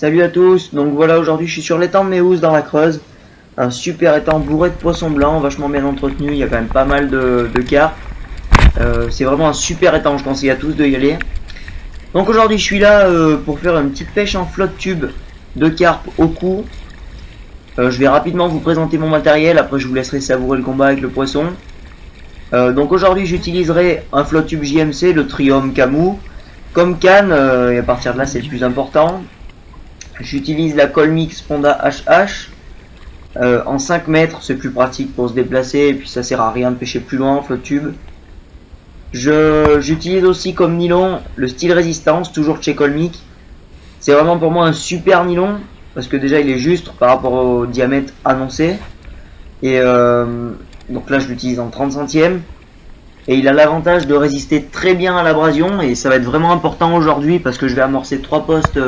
Salut à tous, donc voilà, aujourd'hui je suis sur l'étang de Méouze dans la Creuse. Un super étang bourré de poissons blancs, vachement bien entretenu, il y a quand même pas mal de carpes. C'est vraiment un super étang, je conseille à tous de y aller. Donc aujourd'hui je suis là pour faire une petite pêche en flotte tube de carpe au cou. Je vais rapidement vous présenter mon matériel, après je vous laisserai savourer le combat avec le poisson. Donc aujourd'hui j'utiliserai un flotte tube JMC, le Triome Camus. Comme canne, et à partir de là c'est le plus important. J'utilise la Colmix Ponda HH en 5 mètres, c'est plus pratique pour se déplacer et puis ça sert à rien de pêcher plus loin en flotte tube. J'utilise aussi comme nylon le style résistance, toujours de chez Colmix. C'est vraiment pour moi un super nylon parce que déjà il est juste par rapport au diamètre annoncé. Et donc là je l'utilise en 30 centièmes. Et il a l'avantage de résister très bien à l'abrasion et ça va être vraiment important aujourd'hui parce que je vais amorcer 3 postes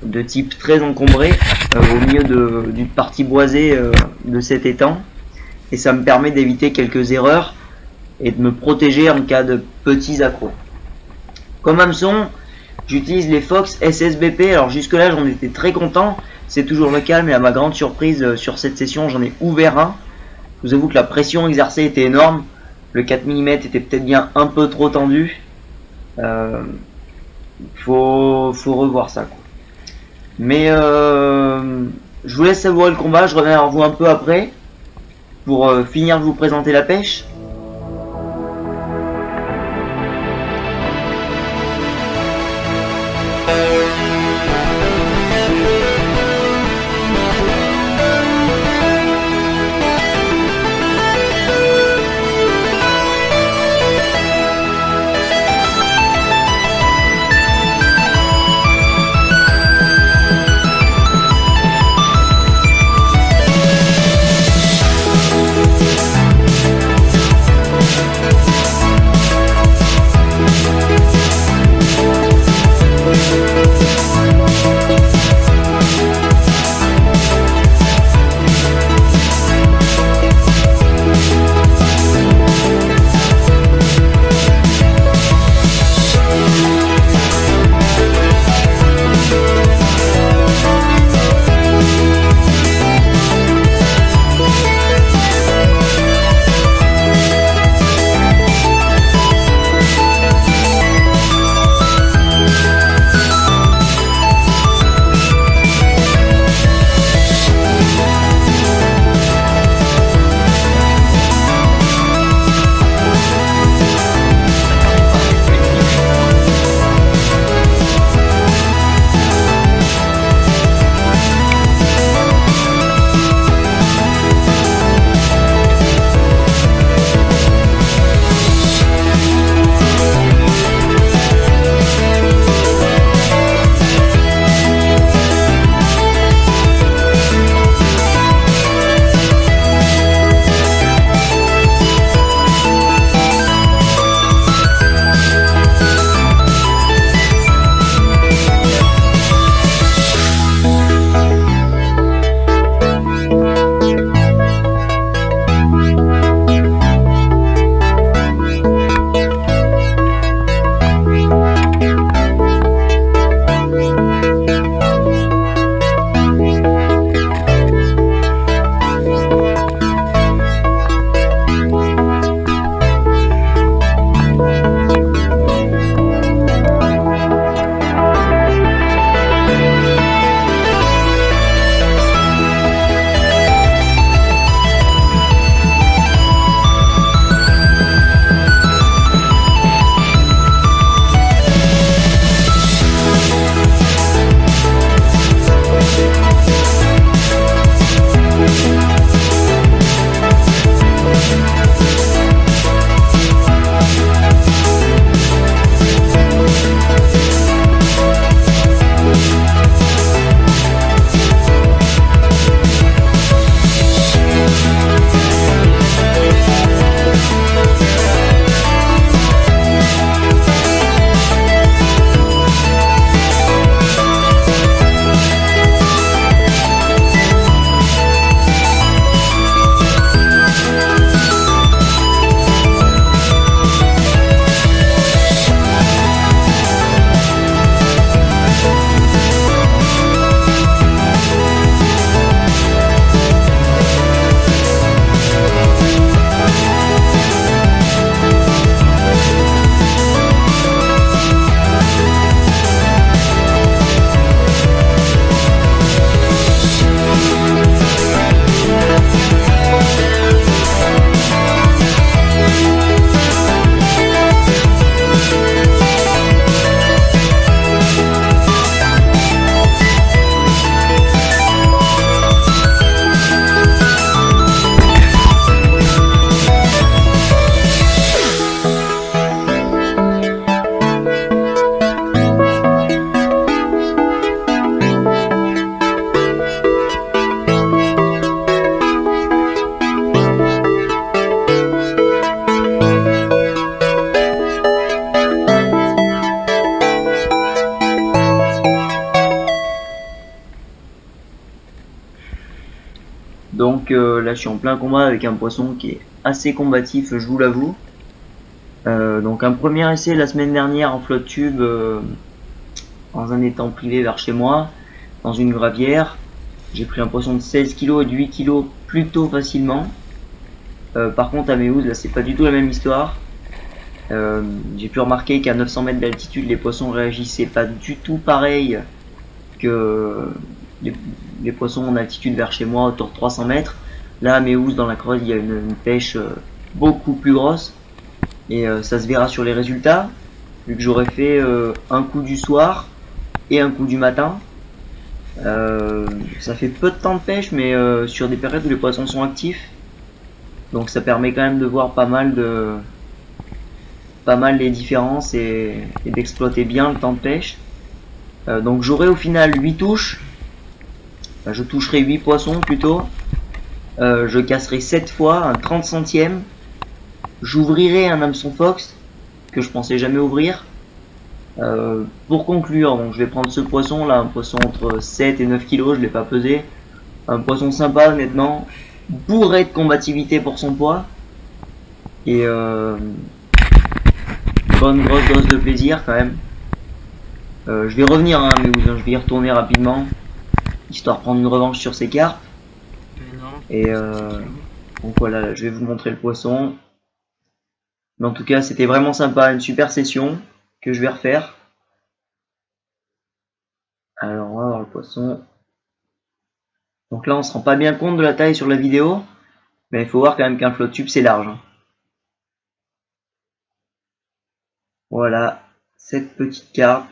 de type très encombré au milieu d'une partie boisée de cet étang, et ça me permet d'éviter quelques erreurs et de me protéger en cas de petits accros. Comme hameçon, j'utilise les Fox SSBP. Alors jusque là j'en étais très content, c'est toujours le cas, mais à ma grande surprise sur cette session j'en ai ouvert un. Je vous avoue que la pression exercée était énorme, le 4 mm était peut-être bien un peu trop tendu. Faut revoir ça quoi. Mais je vous laisse savourer le combat, je reviens vers vous un peu après pour finir de vous présenter la pêche. là je suis en plein combat avec un poisson qui est assez combatif, je vous l'avoue. Donc un premier essai la semaine dernière en flotte tube dans un étang privé vers chez moi, dans une gravière. J'ai pris un poisson de 16 kg et de 8 kg plutôt facilement. Par contre à Méouz là c'est pas du tout la même histoire. J'ai pu remarquer qu'à 900 mètres d'altitude les poissons réagissaient pas du tout pareil que les poissons en altitude vers chez moi autour de 300 mètres. Là à Méouz dans la Creuse il y a une pêche beaucoup plus grosse et ça se verra sur les résultats vu que j'aurais fait un coup du soir et un coup du matin. Ça fait peu de temps de pêche mais sur des périodes où les poissons sont actifs, donc ça permet quand même de voir pas mal les différences et d'exploiter bien le temps de pêche. Donc j'aurai au final 8 touches, enfin, je toucherai 8 poissons plutôt, je casserai 7 fois un 30 centièmes, j'ouvrirai un hameçon fox que je pensais jamais ouvrir. Pour conclure, donc je vais prendre ce poisson là, un poisson entre 7 et 9 kg, je l'ai pas pesé, un poisson sympa honnêtement, bourré de combativité pour son poids, et bonne grosse dose de plaisir quand même. Je vais revenir hein, mais je vais y retourner rapidement, histoire de prendre une revanche sur ces carpes. Et donc voilà, je vais vous montrer le poisson. Mais en tout cas, c'était vraiment sympa, une super session que je vais refaire. Alors, on va voir le poisson. Donc là, on se rend pas bien compte de la taille sur la vidéo, mais il faut voir quand même qu'un flotte tube, c'est large. Voilà, cette petite carpe.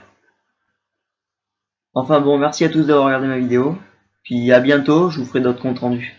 Enfin bon, merci à tous d'avoir regardé ma vidéo. Puis à bientôt, je vous ferai d'autres comptes rendus.